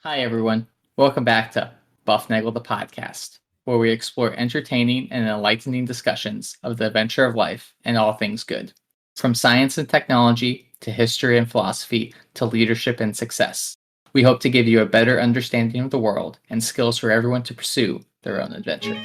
Hi, everyone. Welcome back to Bufnagle the podcast, where we explore entertaining and enlightening discussions of the adventure of life and all things good. From science and technology to history and philosophy to leadership and success. We hope to give you a better understanding of the world and skills for everyone to pursue their own adventure.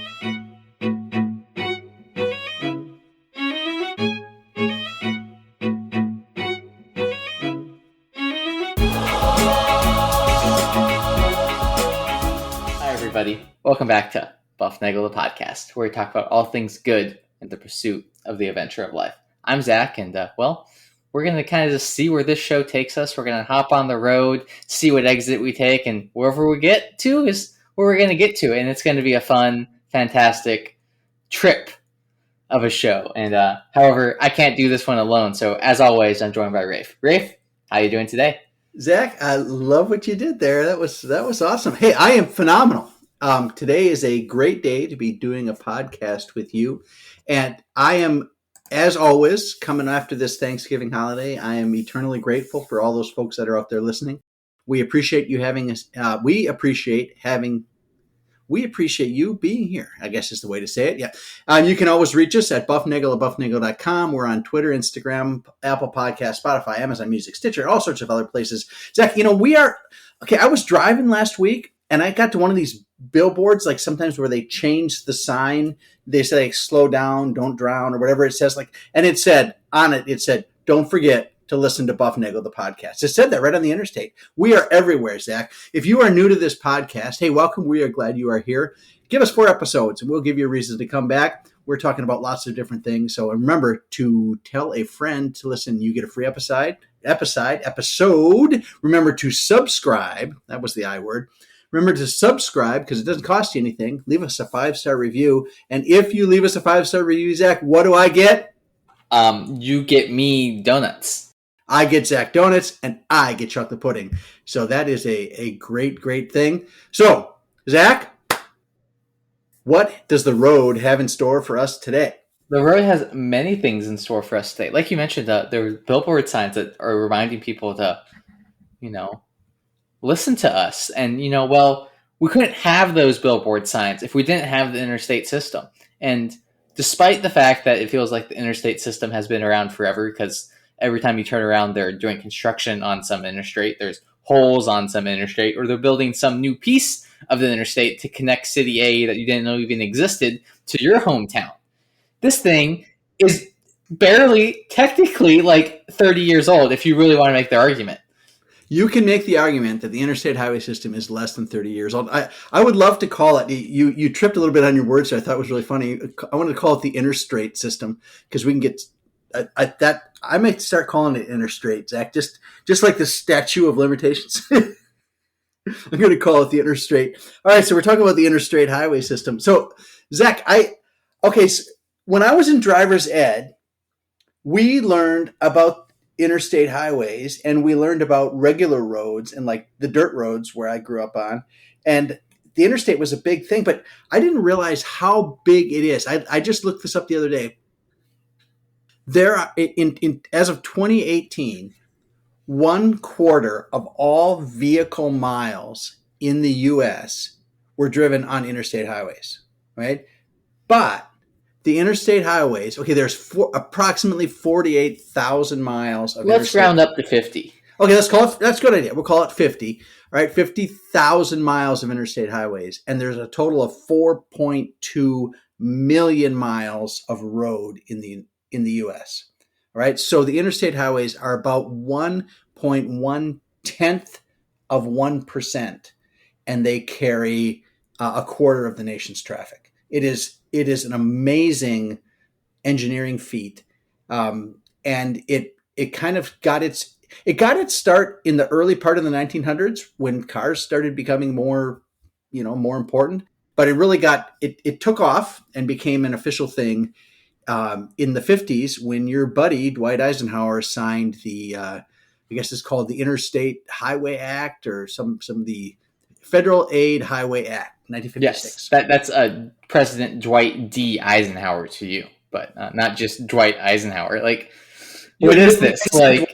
Hi, everybody. Welcome back to Bufnagle the podcast, where we talk about all things good in the pursuit of the adventure of life. I'm Zach, and we're going to kind of just see where this show takes us. We're going to hop on the road, see what exit we take, and wherever we get to is where we're going to get to. And it's going to be a fun, fantastic trip of a show. And however, I can't do this one alone. So as always, I'm joined by Rafe. Rafe, how you doing today? Zach, I love what you did there. That was awesome. Hey, I am phenomenal. Today is a great day to be doing a podcast with you, and I am, as always, coming after this Thanksgiving holiday. I am eternally grateful for all those folks that are out there listening. We appreciate you having us. We appreciate you being here, I guess is the way to say it. Yeah. You can always reach us at Bufnagle at Bufnagle.com. We're on Twitter, Instagram, Apple Podcast, Spotify, Amazon Music, Stitcher, all sorts of other places. Zach, I was driving last week and I got to one of these billboards, like sometimes where they change the sign. They say, like, slow down, don't drown, or whatever it says. And it said, don't forget to listen to Bufnagle, the podcast. It said that right on the interstate. We are everywhere, Zach. If you are new to this podcast, hey, welcome. We are glad you are here. Give us 4 episodes and we'll give you a reason to come back. We're talking about lots of different things. So remember to tell a friend to listen. You get a free episode. Remember to subscribe. That was the I word. Remember to subscribe because it doesn't cost you anything. Leave us a 5-star review. And if you leave us a 5-star review, Zach, what do I get? You get me donuts. I get Zach donuts, and I get chocolate pudding. So that is a great, great thing. So, Zach, what does the road have in store for us today? The road has many things in store for us today. Like you mentioned, there are billboard signs that are reminding people to, listen to us. And, we couldn't have those billboard signs if we didn't have the interstate system. And despite the fact that it feels like the interstate system has been around forever, because every time you turn around, they're doing construction on some interstate. There's holes on some interstate, or they're building some new piece of the interstate to connect City A that you didn't know even existed to your hometown. This thing is barely, technically, like 30 years old, if you really want to make the argument. You can make the argument that the interstate highway system is less than 30 years old. I would love to call it, you tripped a little bit on your words, so I thought it was really funny. I wanted to call it the interstate system because we can get I might start calling it interstate, Zach, just like the statute of limitations. I'm going to call it the interstate. All right, so we're talking about the interstate highway system. So, Zach, so when I was in driver's ed, we learned about interstate highways and we learned about regular roads and like the dirt roads where I grew up on. And the interstate was a big thing, but I didn't realize how big it is. I just looked this up the other day. There are, as of 2018, 1/4 of all vehicle miles in the U.S. were driven on interstate highways, right? But the interstate highways, there's approximately 48,000 miles of Let's round up to 50. Okay, that's a good idea. We'll call it 50, right? 50,000 miles of interstate highways. And there's a total of 4.2 million miles of road in the U.S. All right, so the interstate highways are about 1.1% and they carry 1/4 of the nation's traffic. It is an amazing engineering feat, and it kind of got its start in the early part of the 1900s when cars started becoming more important. But it really it took off and became an official thing in the 50s when your buddy Dwight Eisenhower signed the I guess it's called the Interstate Highway Act or some of the Federal Aid Highway Act, 1956. Yes, that's President Dwight D. Eisenhower to you, but not just Dwight Eisenhower. Like, What is this? Well,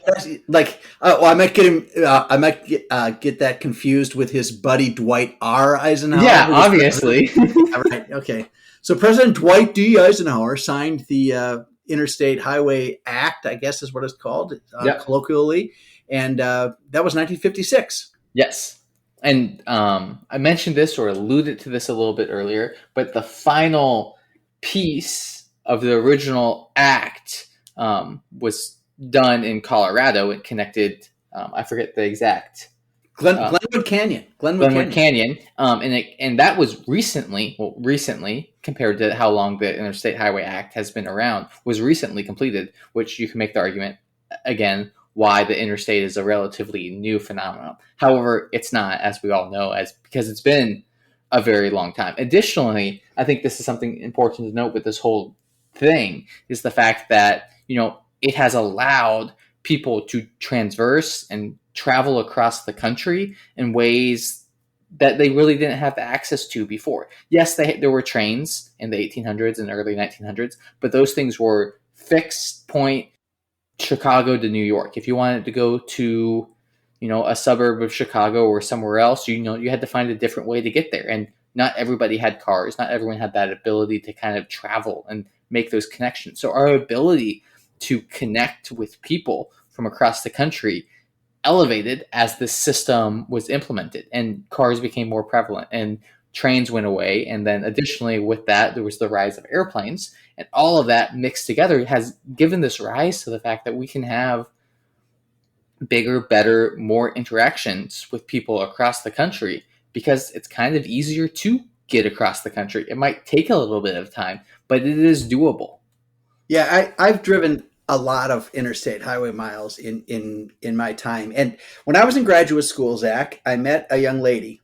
I might get him. I might get that confused with his buddy Dwight R. Eisenhower. Yeah, obviously. All right. Okay. So President Dwight D. Eisenhower signed the Interstate Highway Act, I guess is what it's called colloquially, and that was 1956. Yes. And I mentioned this or alluded to this a little bit earlier, but the final piece of the original act was done in Colorado. It connected, I forget the exact. Glenwood Canyon. Glenwood Canyon. And that was recently, compared to how long the Interstate Highway Act has been around, was recently completed, which you can make the argument, again, why the interstate is a relatively new phenomenon. However, it's not, as we all know, because it's been a very long time. Additionally, I think this is something important to note with this whole thing, is the fact that, it has allowed people to transverse and travel across the country in ways that they really didn't have access to before. Yes, there were trains in the 1800s and early 1900s, but those things were fixed point Chicago to New York. If you wanted to go to, a suburb of Chicago or somewhere else, you had to find a different way to get there. And not everybody had cars. Not everyone had that ability to kind of travel and make those connections. So our ability to connect with people from across the country elevated as this system was implemented, and cars became more prevalent and trains went away. And then additionally with that, there was the rise of airplanes, and all of that mixed together has given this rise to the fact that we can have bigger, better, more interactions with people across the country, because it's kind of easier to get across the country. It might take a little bit of time, but it is doable. Yeah, I've driven a lot of interstate highway miles in my time. And when I was in graduate school, Zach, I met a young lady.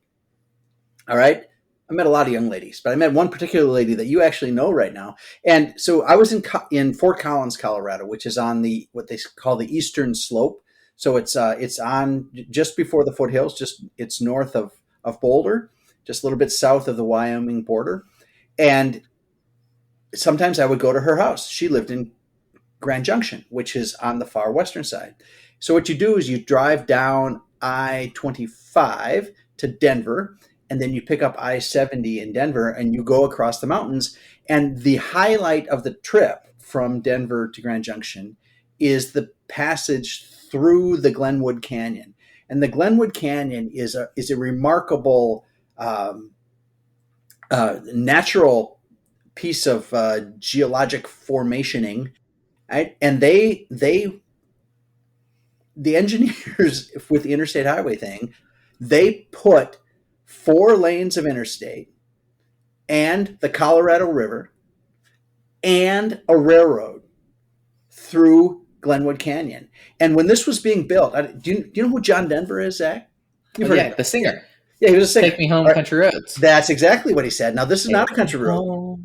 All right. I met a lot of young ladies, but I met one particular lady that you actually know right now. And so I was in Fort Collins, Colorado, which is on what they call the eastern slope. So it's on just before the foothills, it's north of Boulder, just a little bit south of the Wyoming border. And sometimes I would go to her house. She lived in Grand Junction, which is on the far western side. So what you do is you drive down I-25 to Denver, and then you pick up I-70 in Denver, and you go across the mountains. And the highlight of the trip from Denver to Grand Junction is the passage through the Glenwood Canyon. And the Glenwood Canyon is a remarkable natural piece of geologic formationing. Right? And the engineers with the Interstate Highway thing, they put 4 lanes of interstate and the Colorado River and a railroad through Glenwood Canyon. And when this was being built, do you know who John Denver is, Zach? The singer. Yeah, he was a singer. Take Me Home, Country Roads. That's exactly what he said. Now, this is not a country road.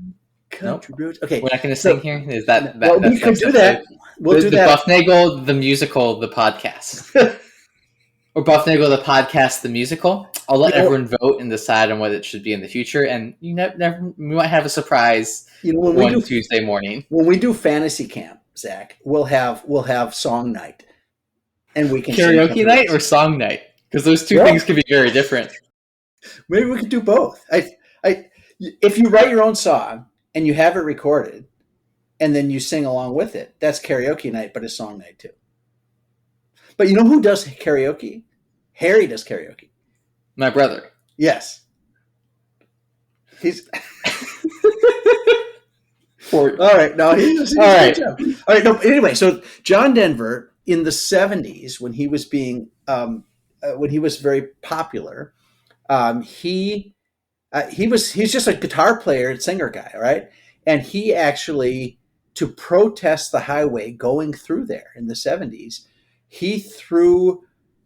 Country roads. Okay, we're not going to sing here. Is that? Well, we could do that. We'll do that. Bufnagle the musical, the podcast, or Bufnagle the podcast, the musical. I'll let everyone vote and decide on what it should be in the future. And we might have a surprise. Tuesday morning when we do fantasy camp, Zach, we'll have song night, and we can karaoke night or song night, because those two things could be very different. Maybe we could do both. If you write your own song and you have it recorded, and then you sing along with it, that's karaoke night, but it's song night too. But you know who does karaoke? Harry does karaoke. My brother. Yes. He's all right. No, he's all right. All right. No. Anyway, so John Denver in the 70s, when he was very popular, he's just a guitar player and singer guy, right? And he actually, to protest the highway going through there in the 70s, he threw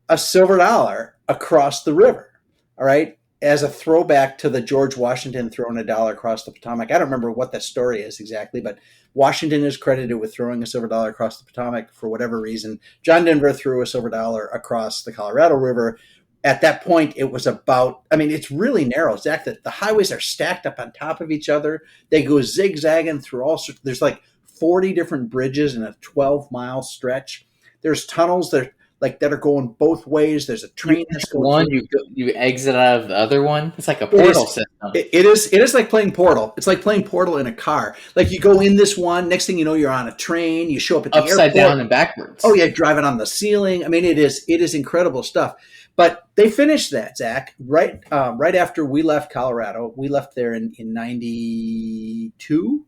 a silver dollar across the river, all right, as a throwback to the George Washington throwing a dollar across the Potomac. I don't remember what that story is exactly, but Washington is credited with throwing a silver dollar across the Potomac for whatever reason. John Denver threw a silver dollar across the Colorado River. At that point, it was it's really narrow, Zach. The highways are stacked up on top of each other. They go zigzagging through all sorts. There's like 40 different bridges in a 12-mile stretch. There's tunnels that are going both ways. There's a You train that's enter going one, through. you exit out of the other one. It's like a It portal is. system. It is like playing Portal. It's like playing Portal in a car. Like you go in this one, next thing you know, you're on a train. You show up at the Upside airport. down and backwards. Oh yeah, driving on the ceiling. I mean, it is incredible stuff. But they finished that, Zach, right after we left Colorado. We left there in 92,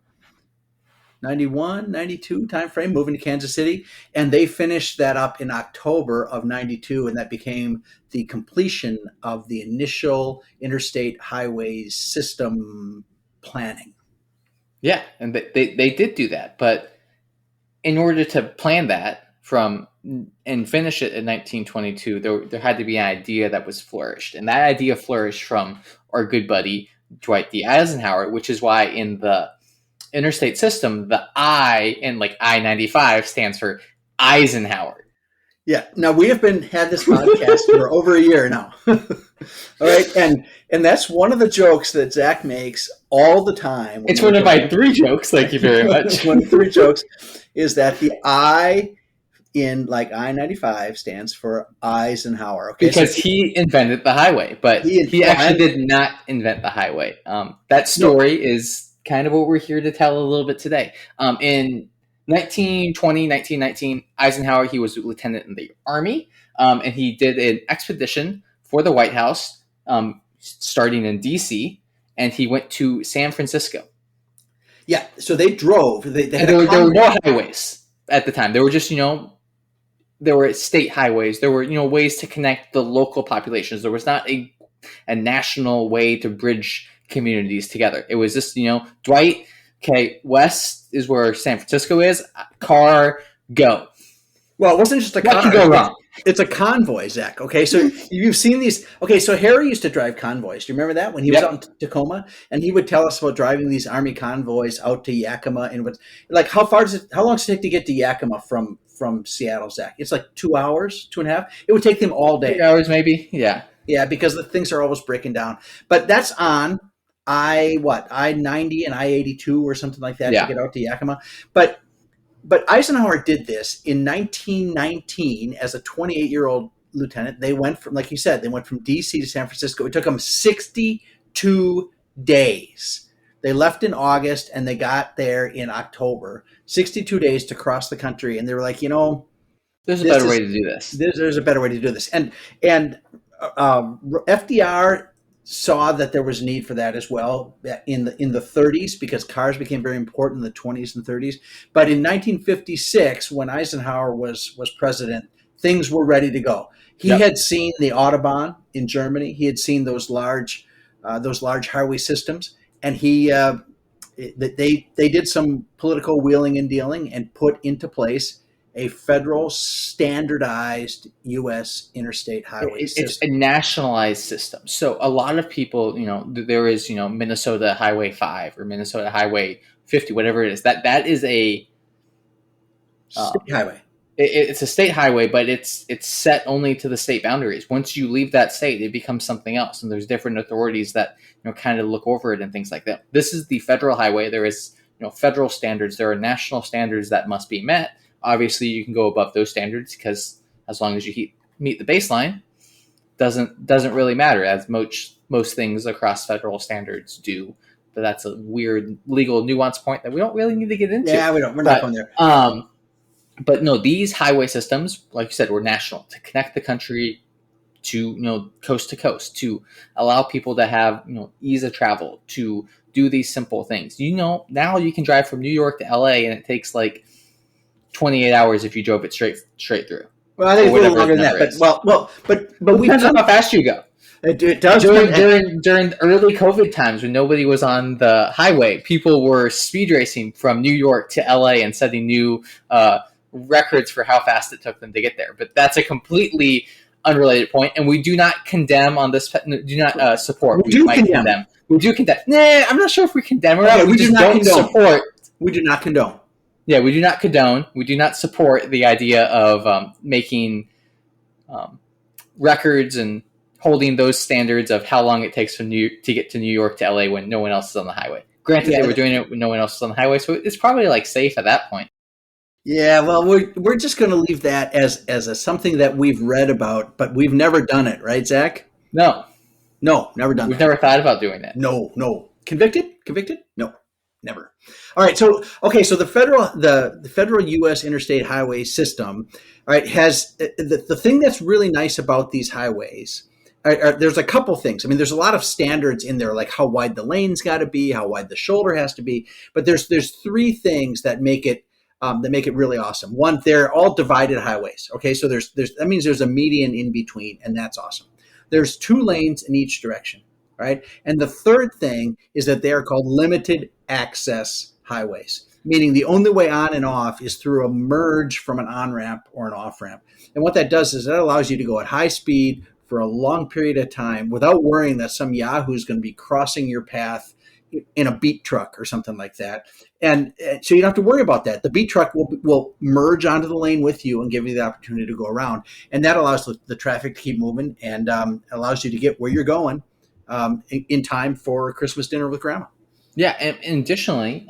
91, 92 time frame, moving to Kansas City. And they finished that up in October of 92, and that became the completion of the initial interstate highways system planning. Yeah, and they did do that. But in order to plan that and finish it in 1922, there had to be an idea that was flourished. And that idea flourished from our good buddy, Dwight D. Eisenhower, which is why in the interstate system, the I in like I-95 stands for Eisenhower. Yeah. Now we have had this podcast for over a year now. All right. And that's one of the jokes that Zach makes all the time. It's one of my 3 jokes. Thank you very much. One of the 3 jokes is that the I in like I-95 stands for Eisenhower. Okay. Because he invented the highway, but he actually did not invent the highway. That story is kind of what we're here to tell a little bit today. In 1919, Eisenhower, he was a lieutenant in the Army, and he did an expedition for the White House, starting in D.C., and he went to San Francisco. Yeah, so they drove. There were no highways at the time. There were just, there were state highways. There were, ways to connect the local populations. There was not a national way to bridge communities together. It was just, Dwight, okay, west is where San Francisco is. Car, go. Well, it wasn't just a car. What could go wrong? It's a convoy, Zach. Okay, so you've seen these. Okay, so Harry used to drive convoys. Do you remember that when he was out in Tacoma, and he would tell us about driving these Army convoys out to Yakima, and how long does it take to get to Yakima from Seattle, Zach? It's like 2 hours, 2.5. It would take them all day. 3 hours, maybe. Yeah. Yeah, because the things are always breaking down. But that's on I-90 and I-82 or something like that to get out to Yakima. But Eisenhower did this in 1919 as a 28-year-old lieutenant. They went from, like you said, D.C. to San Francisco. It took them 62 days. They left in August and they got there in October. 62 days to cross the country, and they were like, there's a better way to do this. There's a better way to do this, and FDR saw that there was a need for that as well in the 30s, because cars became very important in the 20s and 30s. But in 1956, when Eisenhower was president, things were ready to go. He had seen the Autobahn in Germany. He had seen those large highway systems, and they did some political wheeling and dealing and put into place a federal standardized US interstate highway system. It's a nationalized system. So a lot of people, there is, Minnesota Highway 5 or Minnesota Highway 50, whatever it is. That is a state highway. It's a state highway, but it's set only to the state boundaries. Once you leave that state, it becomes something else. And there's different authorities that, kind of look over it and things like that. This is the federal highway. There is, federal standards. There are national standards that must be met. Obviously, you can go above those standards because as long as you meet the baseline, doesn't really matter, as most things across federal standards do. But that's a weird legal nuance point that we don't really need to get into. Yeah, we don't. We're not going there. But no, these highway systems, like you said, were national to connect the country to coast to coast, to allow people to have ease of travel, to do these simple things. Now you can drive from New York to LA and it takes like 28 hours if you drove it straight through. Well, I think it's a little longer than that. But we depends on how fast you go. It does. During early COVID times when nobody was on the highway, people were speed racing from New York to LA and setting new records for how fast it took them to get there. But that's a completely unrelated point, and we do not condemn on this. Do not support. We do condemn. We do condemn. Nah, I'm not sure if we condemn or not. We do not condone. Support. We do not condone. Yeah, we do not condone. We do not support the idea of making records and holding those standards of how long it takes to get to New York to LA when no one else is on the highway. Granted, they Yeah, were doing it when no one else was on the highway, so it's probably like safe at that point. yeah. Well, we're just going to leave that as a something that we've read about, but we've never done it, right, Zach? No, No, never done we've that. never thought about doing that. No, no. Convicted? Convicted? No, never. All right. So okay. So the federal U.S. Interstate Highway system, all right, has the thing that's really nice about these highways. There's a couple things. I mean, there's a lot of standards in there, like how wide the lane's got to be, how wide the shoulder has to be. But there's three things that make it really awesome. One, they're all divided highways. Okay, so there's that means there's a median in between, and that's awesome. There's 2 lanes in each direction, right? And the third thing is that they are called limited access highways, meaning the only way on and off is through a merge from an on ramp or an off ramp. And what that does is that allows you to go at high speed for a long period of time without worrying that some Yahoo is going to be crossing your path in a beet truck or something like that. And so you don't have to worry about that. The beet truck will merge onto the lane with you and give you the opportunity to go around. And that allows the traffic to keep moving and allows you to get where you're going in time for Christmas dinner with grandma. Yeah, and additionally,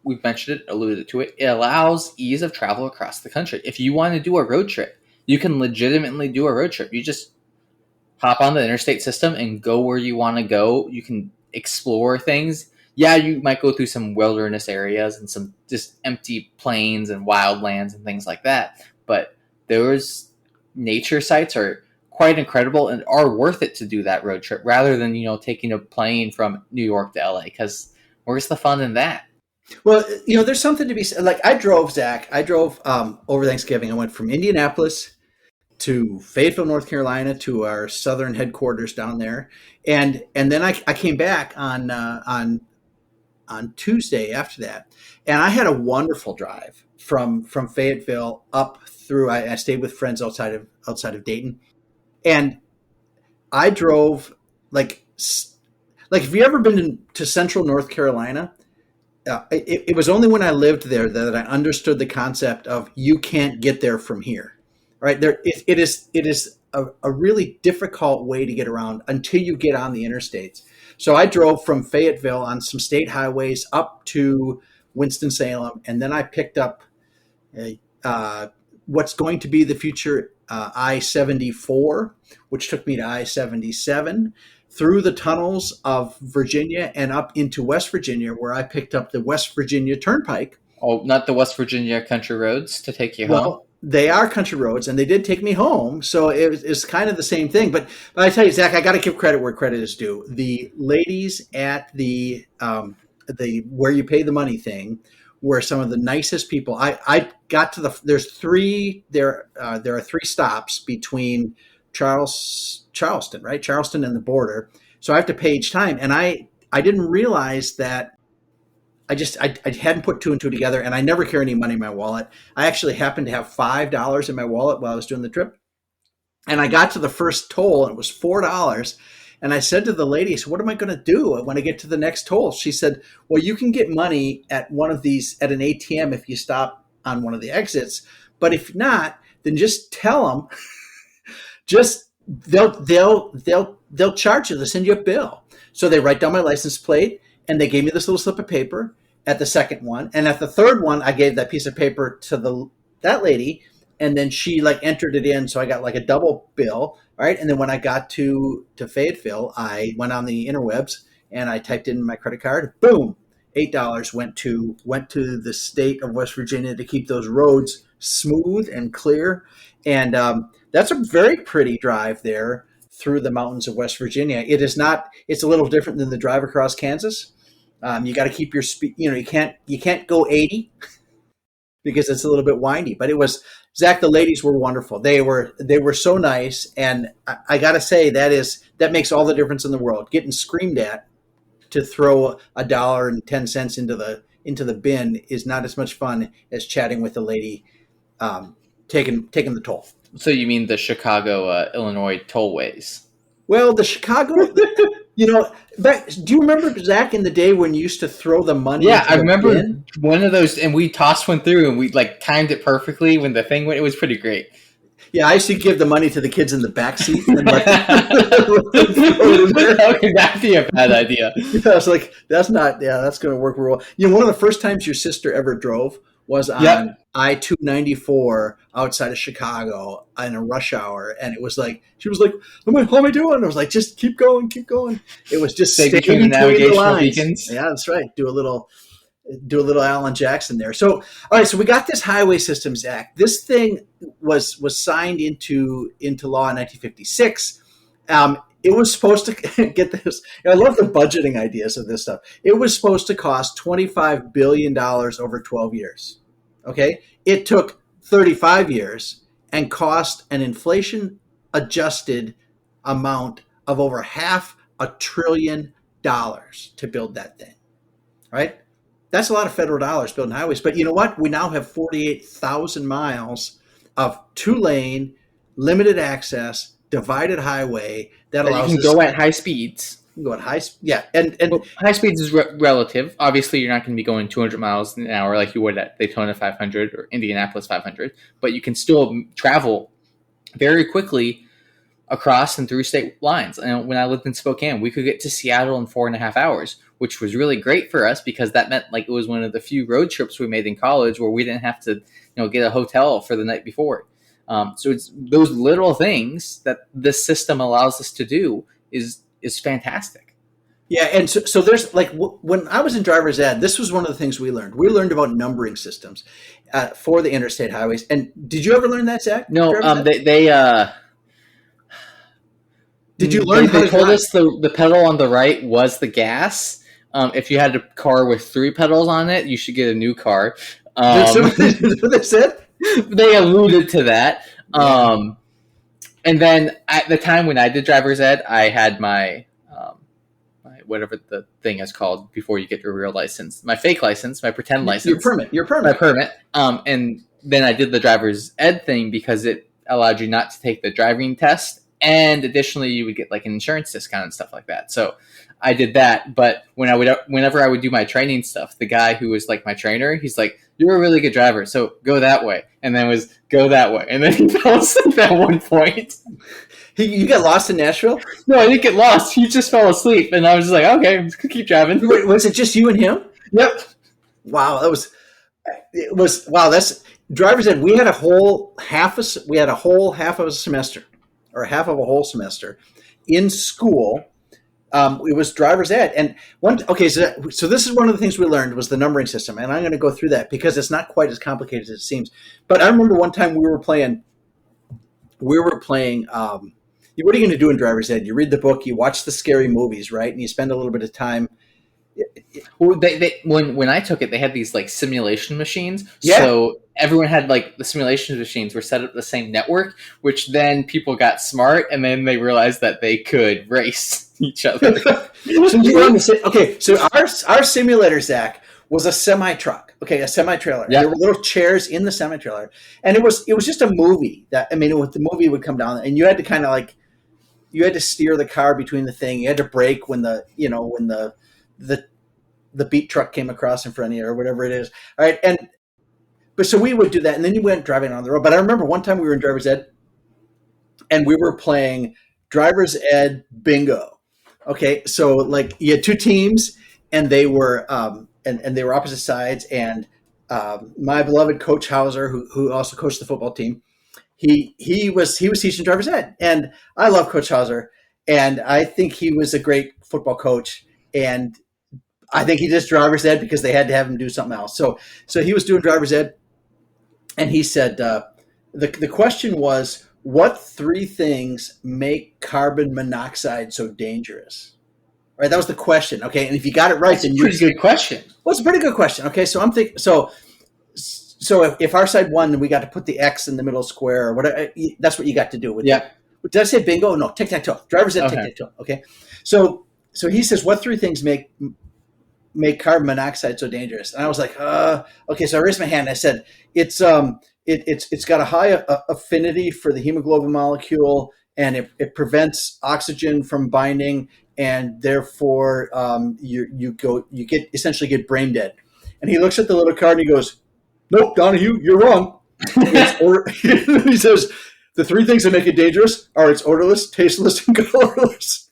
we've mentioned it, alluded to it, it allows ease of travel across the country. If you want to do a road trip, you can legitimately do a road trip. You just hop on the interstate system and go where you want to go. You can explore things. Yeah, you might go through some wilderness areas and some just empty plains and wildlands and things like that. But those nature sites are quite incredible and are worth it to do that road trip rather than, taking a plane from New York to LA, because where's the fun in that? Well, there's something to be said. Like I drove over Thanksgiving. I went from Indianapolis to Fayetteville, North Carolina, to our southern headquarters down there, and then I came back on Tuesday after that, and I had a wonderful drive from Fayetteville up through. I stayed with friends outside of Dayton, and I drove like if you ever been to Central North Carolina. It was only when I lived there that I understood the concept of you can't get there from here. Right there, it is a really difficult way to get around until you get on the interstates. So I drove from Fayetteville on some state highways up to Winston-Salem, and then I picked up what's going to be the future I-74, which took me to I-77, through the tunnels of Virginia and up into West Virginia, where I picked up the West Virginia Turnpike. Oh, not the West Virginia country roads to take you home? They are country roads, and they did take me home, so it's kind of the same thing. But I tell you, Zach, I got to give credit where credit is due. The ladies at the where you pay the money thing were some of the nicest people. I got to there are 3 stops between Charleston, right? Charleston and the border. So I have to pay each time, and I didn't realize that. I hadn't put 2 and 2 together, and I never carry any money in my wallet. I actually happened to have $5 in my wallet while I was doing the trip. And I got to the first toll, and it was $4. And I said to the lady, so what am I going to do when I get to the next toll? She said, well, you can get money at one of these, at an ATM if you stop on one of the exits. But if not, then just tell them, they'll charge you. They'll send you a bill. So they write down my license plate, and they gave me this little slip of paper at the second one. And at the third one, I gave that piece of paper to that lady, and then she entered it in. So I got a double bill, right? And then when I got to Fayetteville, I went on the interwebs and I typed in my credit card. Boom, $8 went to the state of West Virginia to keep those roads smooth and clear. And that's a very pretty drive there through the mountains of West Virginia. It's a little different than the drive across Kansas. You got to keep your speed. You can't go 80 because it's a little bit windy. But it was, Zach, the ladies were wonderful. They were so nice, and I got to say that makes all the difference in the world. Getting screamed at to throw $1.10 into the bin is not as much fun as chatting with the lady taking the toll. So you mean the Chicago, Illinois tollways? Well, the Chicago, do you remember, Zach, in the day when you used to throw the money? Yeah, I remember one of those, and we tossed one through, and we timed it perfectly when the thing went. It was pretty great. Yeah, I used to give the money to the kids in the back seat and let them, How could that be a bad idea? Yeah, I was like, that's not. Yeah, that's going to work real well. One of the first times your sister ever drove was Yep. on I-294 outside of Chicago in a rush hour, and it was like she was like, how am I doing?" I was like, "Just keep going, keep going." It was just Stay stay between the between the navigational lines. beacons. Yeah, that's right. Do a little Alan Jackson there. So, all right. So we got this Highway Systems Act. This thing was signed into law in 1956. It was supposed to get this. I love the budgeting ideas of this stuff. It was supposed to cost $25 billion over 12 years. Okay. It took 35 years and cost an inflation adjusted amount of over $500 billion to build that thing. Right. That's a lot of federal dollars building highways. But you know what? We now have 48,000 miles of 2-lane, limited access, divided highway that That you allows can us go at high speeds. to go at high. Yeah, and Well, high speeds is relative. Obviously, you're not going to be going 200 miles an hour like you would at Daytona 500 or Indianapolis 500, but you can still travel very quickly across and through state lines. And when I lived in Spokane, we could get to Seattle in 4.5 hours, which was really great for us because that meant like it was one of the few road trips we made in college where we didn't have to, get a hotel for the night before. So it's those little things that this system allows us to do is fantastic. yeah, and so there's like when I was in driver's ed, this was one of the things we learned. We learned about numbering systems for the interstate highways. And did you ever learn that, Zach? No, Did you learn how they to told drive? us the pedal on the right was the gas. If you had a car with 3 pedals on it, you should get a new car. That's what they said. They alluded to that. Yeah. And then at the time when I did driver's ed, I had my whatever the thing is called before you get your real license, my fake license, my pretend license, Your my permit. permit. And then I did the driver's ed thing because it allowed you not to take the driving test, and additionally, you would get like an insurance discount and stuff like that. So I did that. But whenever I would do my training stuff, the guy who was like my trainer, he's like, "You're a really good driver, so go that way," and then go that way, and then he fell asleep at one point. You got lost in Nashville? No, I didn't get lost. He just fell asleep, and I was just like, "Okay, let's keep driving." Wait, was it just you and him? Yep. Wow, wow. That's driver's ed. We had a whole half of a semester, or half of a whole semester, in school. It was driver's ed, and so this is one of the things we learned was the numbering system, and I'm going to go through that because it's not quite as complicated as it seems. But I remember one time we were playing. What are you going to do in driver's ed? You read the book, you watch the scary movies, right? And you spend a little bit of time. Well, when I took it, they had these like simulation machines. Yeah. So everyone had like the simulation machines were set up the same network, which then people got smart, and then they realized that they could race each other. So you were on the so our simulator, Zach, was a semi truck. Okay, a semi trailer. Yeah. There were little chairs in the semi trailer, and it was just a movie. The movie would come down, and you had to kind of like steer the car between the thing. You had to brake when the beet truck came across in front of you or whatever it is. All right, but so we would do that, and then you went driving on the road. But I remember one time we were in driver's ed, and we were playing driver's ed bingo. Okay, so like you had 2 teams, and they were and they were opposite sides. And my beloved Coach Hauser, who also coached the football team, he was teaching driver's ed, and I love Coach Hauser, and I think he was a great football coach, and I think he did driver's ed because they had to have him do something else. So he was doing driver's ed, and he said the question was, what 3 things make carbon monoxide so dangerous? Right, that was the question. Okay, and if you got it right, then Pretty good question. Well, it's a pretty good question. Okay, so I'm thinking so if our side won, then we got to put the X in the middle square or whatever. That's what you got to do. Yeah. Did I say bingo? No, tic-tac-toe. Driver's ed, tic-tac-toe. Okay. So he says, what 3 things make carbon monoxide so dangerous? And I was like, okay. So I raised my hand and I said, it's got a high affinity for the hemoglobin molecule, and it prevents oxygen from binding, and therefore you essentially get brain dead. And he looks at the little card and he goes, "Nope, Donahue, you're wrong." He says, The three things that make it dangerous are it's odorless, tasteless, and colorless.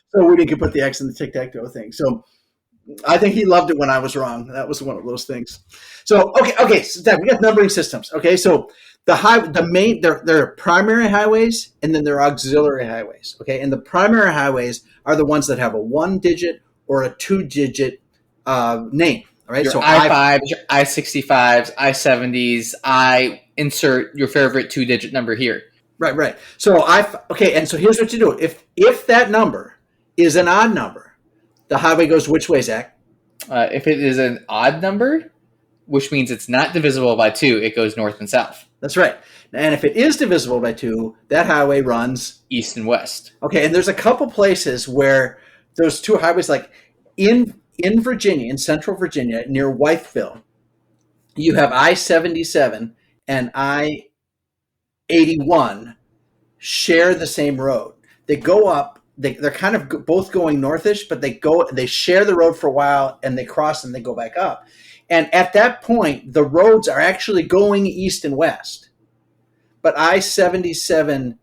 So we didn't put the X in the tic-tac-toe thing. So I think he loved it when I was wrong. That was one of those things. So okay. So we got numbering systems. Okay, so the main there are primary highways and then there are auxiliary highways. Okay, and the primary highways are the ones that have a 1-digit or a 2-digit name. All right, Your so I-5s, your I-65s, I-70s. I insert your favorite 2-digit number here. Right. So and so here's what you do. If that number is an odd number, the highway goes which way, Zach? If it is an odd number, which means it's not divisible by 2, it goes north and south. That's right. And if it is divisible by 2, that highway runs east and west. Okay, and there's a couple places where those two highways, like in Virginia, in central Virginia, near Wytheville, you have I-77 and I-81 share the same road. They go up. They're kind of both going northish, but they share the road for a while and they cross and they go back up. And at that point, the roads are actually going east and west. But I-77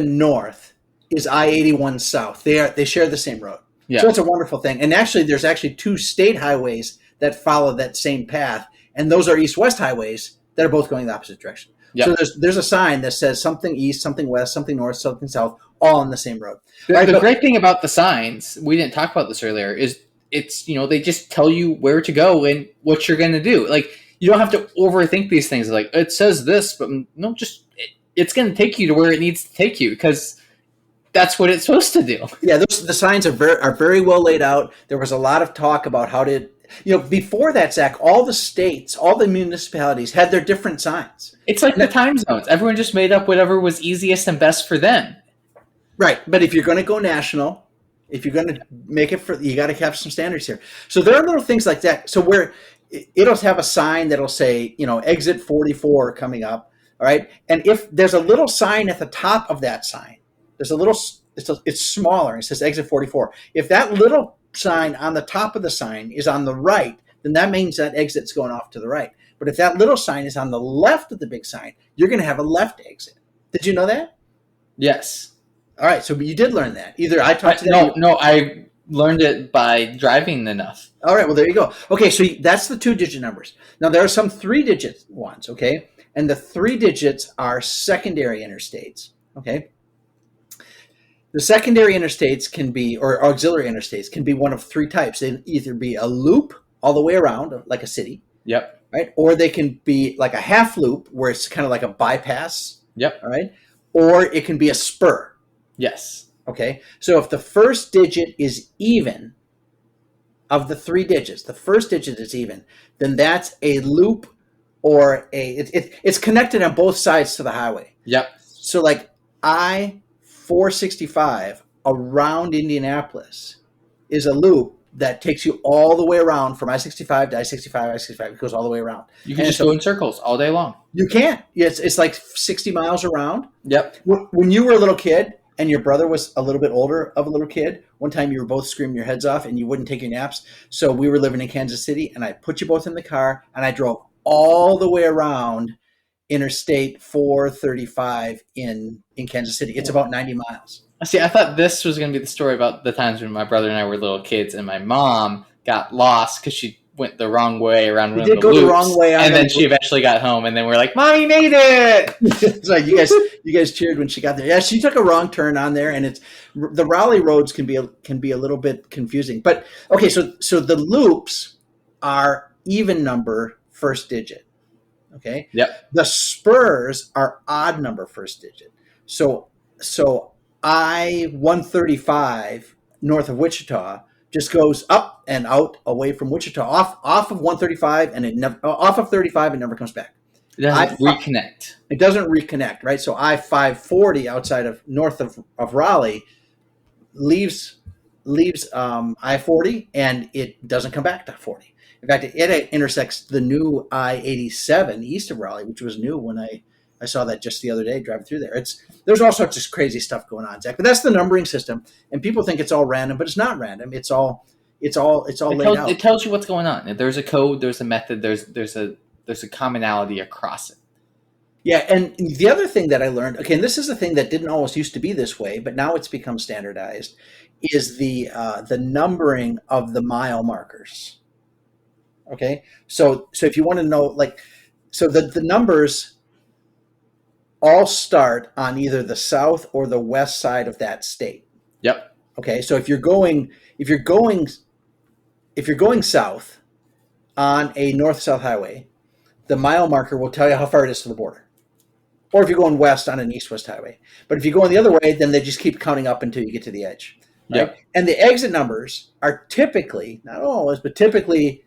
north is I-81 south. They share the same road. Yeah. So it's a wonderful thing. And actually, there's actually 2 state highways that follow that same path, and those are east-west highways that are both going the opposite direction. Yep. So there's a sign that says something east, something west, something north, something south, all on the same road. The great thing about the signs, we didn't talk about this earlier, is it's they just tell you where to go and what you're going to do. Like, you don't have to overthink these things. Like, it says this, but no, it's going to take you to where it needs to take you because that's what it's supposed to do. Yeah, the signs are very well laid out. There was a lot of talk about how to. Before that, Zach, all the states, all the municipalities had their different signs. It's like the time zones. Everyone just made up whatever was easiest and best for them. Right. But if you're going to go national, if you're going to make it you got to have some standards here. So there are little things like that. So where it'll have a sign that'll say, exit 44 coming up. All right. And if there's a little sign at the top of that sign, it's smaller. It says exit 44. If that little sign on the top of the sign is on the right, then that means that exit's going off to the right. But if that little sign is on the left of the big sign, you're going to have a left exit. Did you know that? Yes. All right, so you did learn that. Either I talked to them. No, I learned it by driving enough. All right, well, there you go. Okay, so that's the 2-digit numbers. Now, there are some 3-digit ones, okay? And the 3 digits are secondary interstates, okay? The secondary interstates can be, or auxiliary interstates, can be one of 3 types. They can either be a loop all the way around, like a city. Yep. Right? Or they can be like a half loop, where it's kind of like a bypass. Yep. All right? Or it can be a spur. Yes. Okay? So if the first digit is even, of the 3 digits, the first digit is even, then that's a loop or it's connected on both sides to the highway. Yep. So like I-465 around Indianapolis is a loop that takes you all the way around from I-65 to I-65, I-65. It goes all the way around. You can just go in circles all day long. You can. It's like 60 miles around. Yep. When you were a little kid and your brother was a little bit older of a little kid, one time you were both screaming your heads off and you wouldn't take your naps. So we were living in Kansas City and I put you both in the car and I drove all the way around Interstate 435 in Kansas City. It's about 90 miles. See, I thought this was going to be the story about the times when my brother and I were little kids and my mom got lost because she went the wrong way around one of the loops. The wrong way, and then she eventually got home, and then we're like, "Mommy made it!" So you guys cheered when she got there. Yeah, she took a wrong turn on there, and the Raleigh roads can be a little bit confusing. But okay, so the loops are even number first digit. Okay. Yep. The spurs are odd number first digit. So I-135 north of Wichita just goes up and out away from Wichita, off of 135, and off of 35 and never comes back. It doesn't reconnect. It doesn't reconnect, right? So I-540 outside of north of Raleigh leaves I-40 and it doesn't come back to 40. In fact, it intersects the new I-87 east of Raleigh, which was new when I saw that just the other day driving through there. There's all sorts of crazy stuff going on, Zach. But that's the numbering system, and people think it's all random, but it's not random. It's all It's all laid It out. tells you what's going on. There's a code, there's a method, there's a commonality across it. Yeah, and the other thing that I learned, okay, and this is a thing that didn't always used to be this way, but now it's become standardized, is the numbering of the mile markers. Okay, so if you want to know, like, so the numbers all start on either the south or the west side of that state. Yep. Okay, so if you're going south on a north-south highway, the mile marker will tell you how far it is to the border. Or if you're going west on an east-west highway. But if you're going the other way, then they just keep counting up until you get to the edge, right? Yep. And the exit numbers are typically, not always, but typically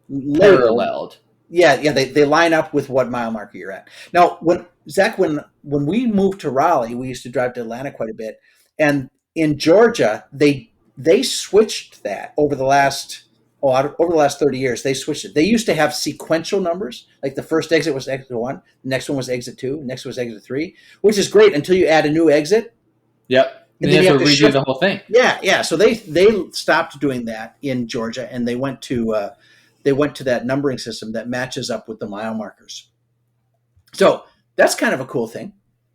labeled. Paralleled. Yeah, they line up with what mile marker you're at. Now, when we moved to Raleigh, we used to drive to Atlanta quite a bit, and in Georgia, they switched that over the last 30 years. They switched it. They used to have sequential numbers, like the first exit was exit one, the next one was exit two, the next was exit three, which is great until you add a new exit, Yep. and And then you you have have to to redo shift. the whole thing. Yeah. So they stopped doing that in Georgia, and they went to that numbering system that matches up with the mile markers. So that's kind of a cool thing.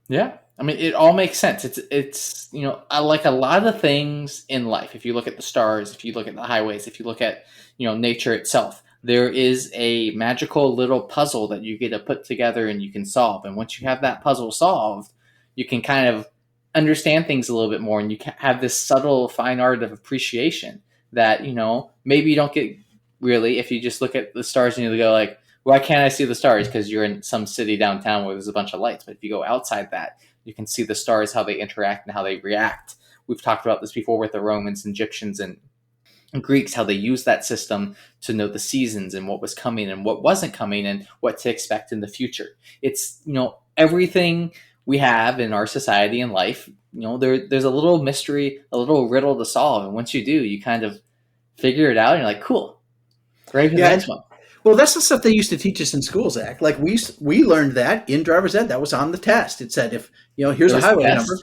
Yeah. I mean, it all makes sense. It's I like a lot of things in life. If you look at the stars, if you look at the highways, if you look at nature itself, there is a magical little puzzle that you get to put together and you can solve. And once you have that puzzle solved, you can kind of understand things a little bit more, and you can have this subtle fine art of appreciation that maybe you don't get really if you just look at the stars and you go like, why can't I see the stars? Because you're in some city downtown where there's a bunch of lights. But if you go outside that, you can see the stars, how they interact and how they react. We've talked about this before with the Romans, Egyptians, and Greeks, how they used that system to know the seasons and what was coming and what wasn't coming and what to expect in the future. It's, everything we have in our society and life, there's a little mystery, a little riddle to solve. And once you do, you kind of figure it out and you're like, cool, ready for the Yeah, next one. well, that's the stuff they used to teach us in school, Zach. Like we learned that in driver's ed. That was on the test. It said if here's There a was highway tests. number.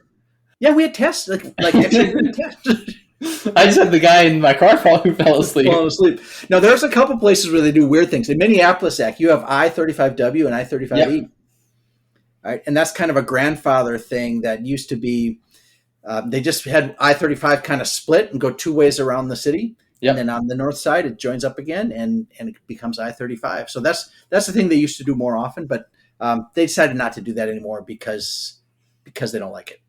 Yeah, we had tests like actually written tests. I just had the guy in my car who fell asleep. Falling asleep. Now there's a couple places where they do weird things. In Minneapolis, Zach, you have I-35W and I-35E. Yep. Right, and that's kind of a grandfather thing that used to be. They just had I-35 kind of split and go two ways around the city. Yep. And then on the north side, it joins up again and it becomes I-35. So that's the thing they used to do more often, but they decided not to do that anymore because they don't like it.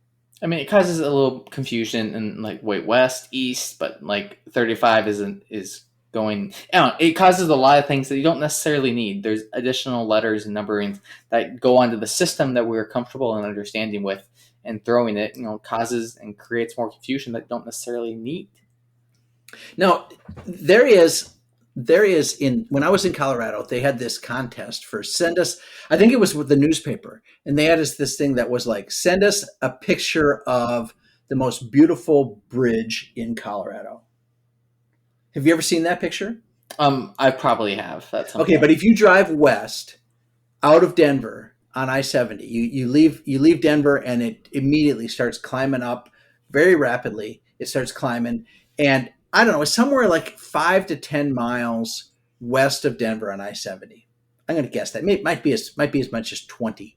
I mean, it causes a little confusion and like, wait, west, east, but like 35 is going. I don't know, it causes a lot of things that you don't necessarily need. There's additional letters and numberings that go onto the system that we're comfortable and understanding with, and throwing it, causes and creates more confusion that you don't necessarily need. Now, there is when I was in Colorado, they had this contest for send us, I think it was with the newspaper, and they had this thing that was like, send us a picture of the most beautiful bridge in Colorado. Have you ever seen that picture? I probably have. That's okay, but if you drive west out of Denver on I-70, you leave Denver and it immediately starts climbing up very rapidly. It starts climbing, and I don't know, it's somewhere like 5 to 10 miles west of Denver on I-70. I'm going to guess that might be as much as 20.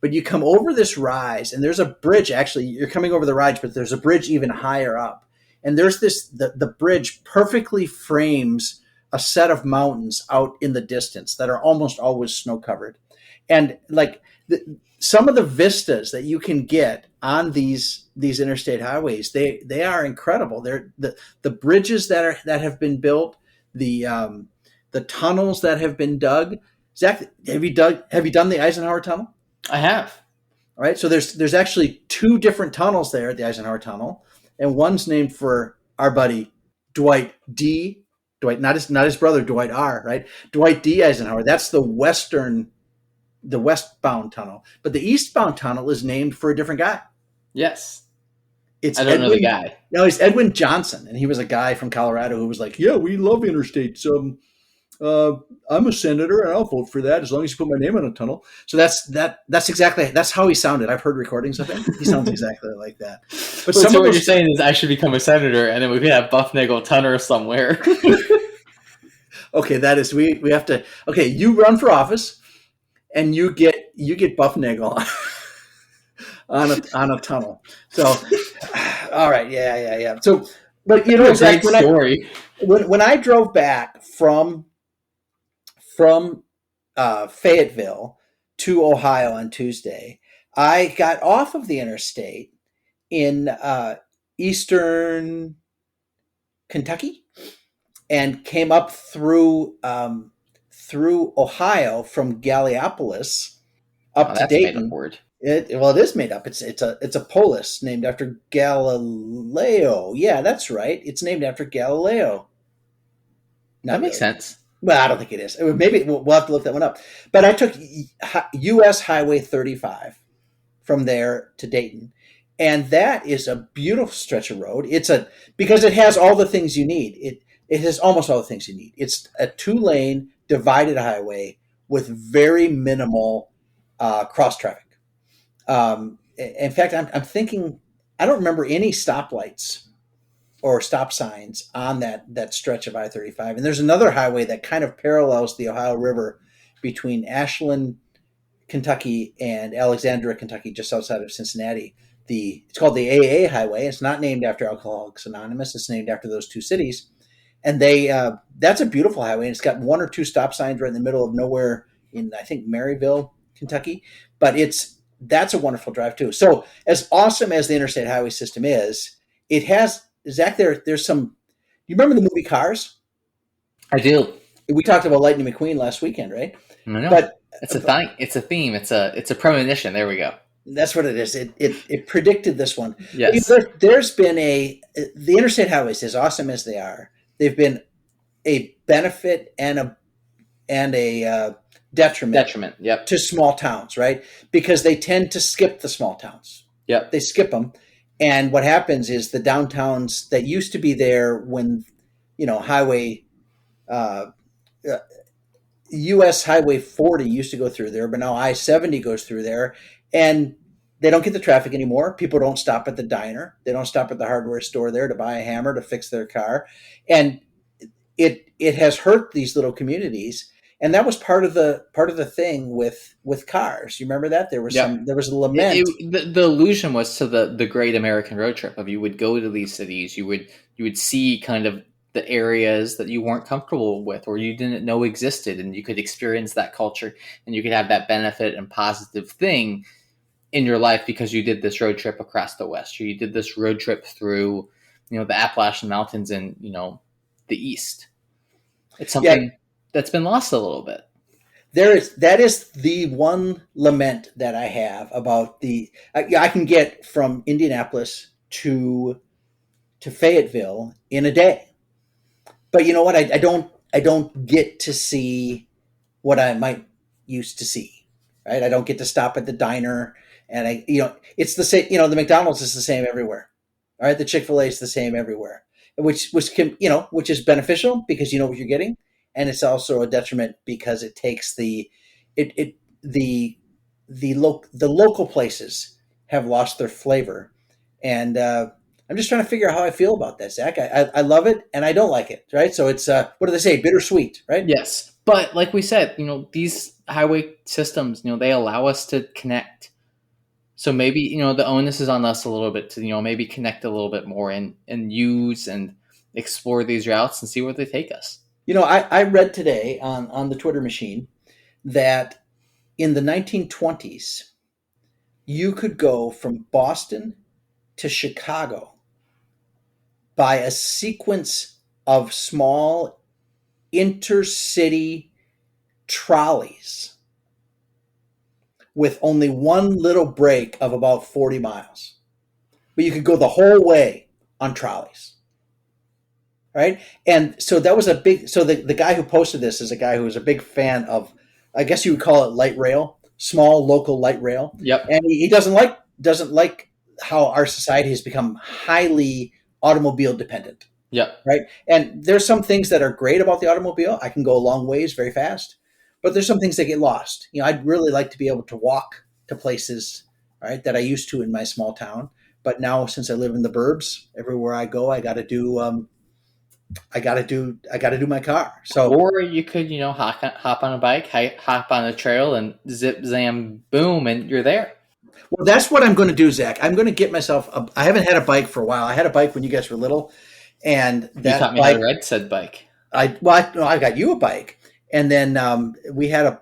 But you come over this rise, and there's a bridge. Actually, you're coming over the rise, but there's a bridge even higher up. And there's the bridge perfectly frames a set of mountains out in the distance that are almost always snow covered. And like some of the vistas that you can get on these interstate highways, they are incredible. They're the bridges that have been built, the tunnels that have been dug. Zach, have you done the Eisenhower tunnel? I have. All right, so there's actually two different tunnels there at the Eisenhower tunnel, and one's named for our buddy Dwight, not his brother Dwight R. Right, Dwight D. Eisenhower. That's the westbound tunnel, but the eastbound tunnel is named for a different guy. Yes. I don't know the guy. No, he's Edwin Johnson, and he was a guy from Colorado who was like, "Yeah, we love interstates. uh, I'm a senator and I'll vote for that as long as you put my name on a tunnel. So that's exactly that's how he sounded. I've heard recordings of him. He sounds exactly like that. But Wait, some so of what you're those, saying is I should become a senator, and then we could have Bufnagle Tunner somewhere. okay, that is we have to. Okay, you run for office and you get Bufnagle on a tunnel. So, all right, yeah. So, but That'd be a Zach, great story. when I drove back from Fayetteville to Ohio on Tuesday, I got off of the interstate in eastern Kentucky and came up through Ohio from Gallipolis Oh, up to that's a made up Dayton. word. It is made up. It's a polis named after Galileo. Yeah, that's right. It's named after Galileo. That Not makes really. sense. Well, I don't think it is. Maybe we'll have to look that one up. But I took US Highway 35 from there to Dayton, and that is a beautiful stretch of road. It's a because it has all the things you need. It has almost all the things you need. It's a 2-lane divided highway with very minimal cross traffic. In fact, I'm thinking I don't remember any stoplights or stop signs on that stretch of I-35. And there's another highway that kind of parallels the Ohio River between Ashland, Kentucky, and Alexandria, Kentucky, just outside of Cincinnati. It's called the AA Highway. It's not named after Alcoholics Anonymous. It's named after those two cities. And that's a beautiful highway. And it's got one or two stop signs right in the middle of nowhere in, I think, Maryville, Kentucky. But that's a wonderful drive too. So as awesome as the interstate highway system is, it has Zach. There's some. You remember the movie Cars? I do. We talked about Lightning McQueen last weekend, right? I know. But It's a thing. It's a theme. It's a premonition. There we go. that's what it is. It predicted this one. Yes. There's been the interstate highways, as awesome as they are, they've been a benefit and a detriment Detriment. Yep. to small towns, right? Because they tend to skip the small towns. Yep. They skip them, and what happens is the downtowns that used to be there when highway uh, US Highway 40 used to go through there, but now I-70 goes through there, and they don't get the traffic anymore. People don't stop at the diner. They don't stop at the hardware store there to buy a hammer to fix their car. And it has hurt these little communities. And that was part of the thing with cars. You remember that? Yep. There was a lament. The illusion was to the great American road trip of you would go to these cities, you would see kind of the areas that you weren't comfortable with or you didn't know existed, and you could experience that culture and you could have that benefit and positive thing in your life because you did this road trip across the West, or you did this road trip through, the Appalachian Mountains and, the East. It's Yeah, something that's been lost a little bit. that is the one lament that I have about I can get from Indianapolis to Fayetteville in a day. But you know what? I don't get to see what I might used to see. Right? I don't get to stop at the diner, and it's the same. The McDonald's is the same everywhere. All right, the Chick-fil-A is the same everywhere, which is beneficial because you know what you're getting, and it's also a detriment because it takes it the local places have lost their flavor, and I'm just trying to figure out how I feel about that, Zach. I love it and I don't like it, right? So it's what do they say, bittersweet, right? Yes. But like we said, these highway systems, they allow us to connect. So maybe, the onus is on us a little bit to, maybe connect a little bit more and use and explore these routes and see where they take us. I read today on the Twitter machine that in the 1920s, you could go from Boston to Chicago by a sequence of small intercity trolleys with only one little break of about 40 miles. But you could go the whole way on trolleys. Right? And so that was the guy who posted this is a guy who was a big fan of, I guess you would call it light rail, small local light rail. Yep. And he doesn't like how our society has become highly automobile dependent. Yep. right? And there's some things that are great about the automobile. I can go a long ways very fast, but there's some things that get lost. I'd really like to be able to walk to places, right, that I used to in my small town. But now, since I live in the burbs, everywhere I go, I got to do my car. So, Or you could, hop on a bike, hop on a trail, and zip, zam, boom, and you're there. well, that's what I'm going to do, Zach. I'm going to get myself. I haven't had a bike for a while. I had a bike when you guys were little, and You that taught me how to bike, ride said bike. no, I got you a bike, and then we had a.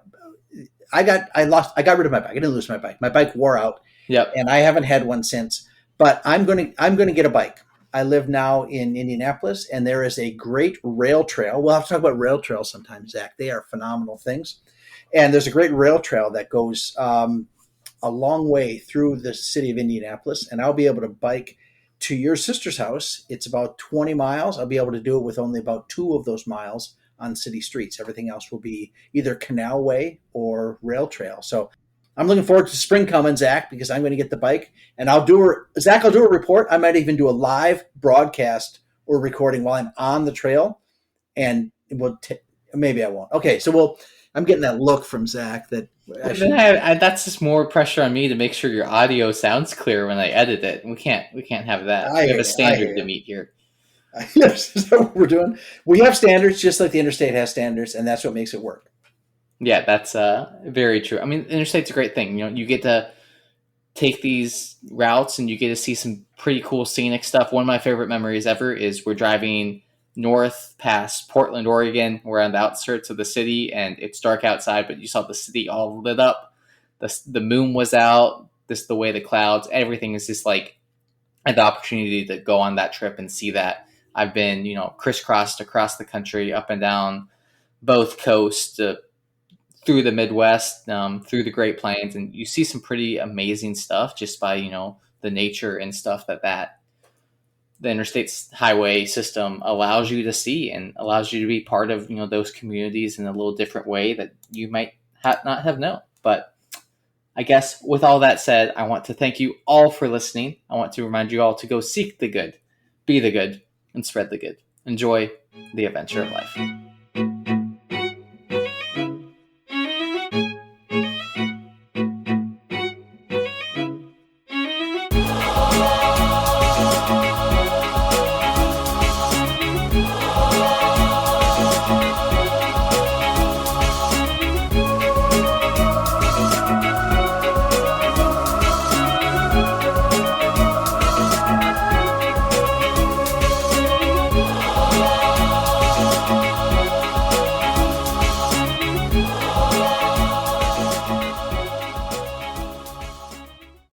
I got rid of my bike. I didn't lose my bike. My bike wore out, Yep. and I haven't had one since. But I'm going to get a bike. I live now in Indianapolis, and there is a great rail trail. We'll have to talk about rail trails sometime, Zach. They are phenomenal things. And there's a great rail trail that goes a long way through the city of Indianapolis, and I'll be able to bike to your sister's house. It's about 20 miles. I'll be able to do it with only about 2 of those miles on city streets. Everything else will be either canal way or rail trail. So I'm looking forward to spring coming, Zach, because I'm going to get the bike and I'll do Zach. I'll do a report. I might even do a live broadcast or recording while I'm on the trail, and maybe I won't. Okay, so I'm getting that look from Zach that I Then should. that's just more pressure on me to make sure your audio sounds clear when I edit it. We can't have that. I We have hear a you. I standard hear to you. meet here. Yes, is that what we're doing? We have standards, just like the interstate has standards, and that's what makes it work. Yeah, that's very true. I mean, interstate's a great thing. You get to take these routes and you get to see some pretty cool scenic stuff. One of my favorite memories ever is we're driving north past Portland, Oregon. We're on the outskirts of the city and it's dark outside, but you saw the city all lit up. The moon was out. This the way the clouds, everything is just like I had the opportunity to go on that trip and see that. I've been, crisscrossed across the country, up and down both coasts, through the Midwest, through the Great Plains, and you see some pretty amazing stuff just by the nature and stuff that the interstate highway system allows you to see and allows you to be part of those communities in a little different way that you might not have known. But I guess with all that said, I want to thank you all for listening. I want to remind you all to go seek the good, be the good, and spread the good. Enjoy the adventure of life.